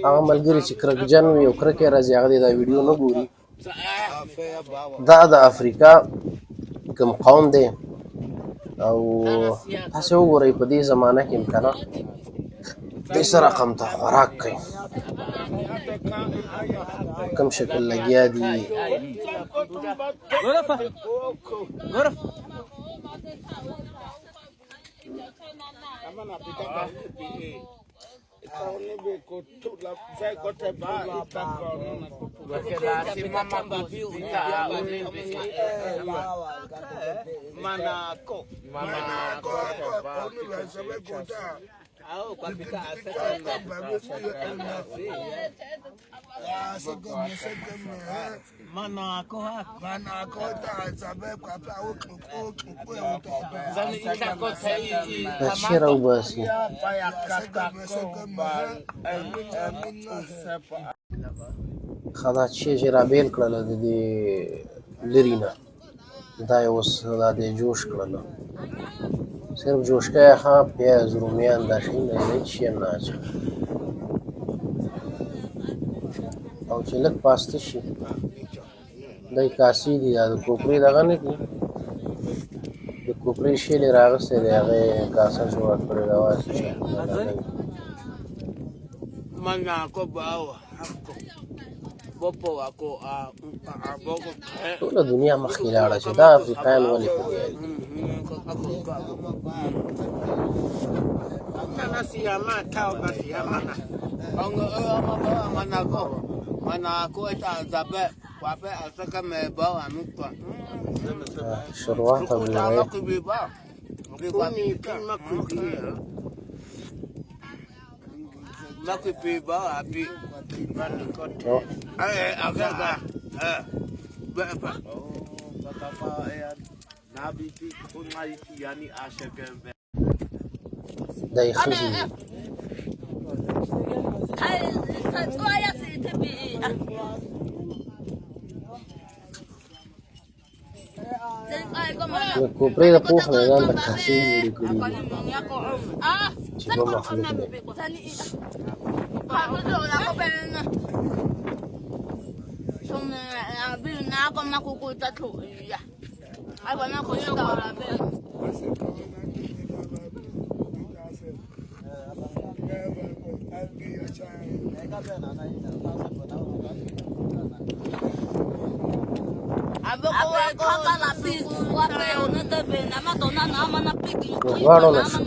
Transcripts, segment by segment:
هغه ملګري چې کرکجن وي او کرکې راځي هغه دې دا ویډیو نه ګوري. دا د افریقا کوم قوم دی او تاسې وګورئ په دې زمانه کې امکانات دې سره رقم ته خوراک کوي کوم شکل لګیا دي. دا شعر وباسي دا چې رابېل کړله د دې لرې نه دا یې اوس دا دې جوش کړله صرف جوشکه یې ښه پیاز رومیان دا شیونه یې هېڅ شی نه اچوي او چې لږ پاسته شي دا کاسې دي دا د کوپرې دغه نه دي د کوپرې شیل یې راغستی دی هغه یې کاسه جوړه کړې ده واسې ټوله دنیا مخکې لاړه چې دا افریقایان ولې په دې شوروا ته دا یې ښځې دي د کوپرې د پوخ نه ځان ته کاسې جوړې کړي دي چې دوه مخلوق دی دواړو نه شو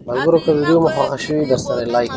ملګرو که ویډیو مو خوښه شوې درسره لایک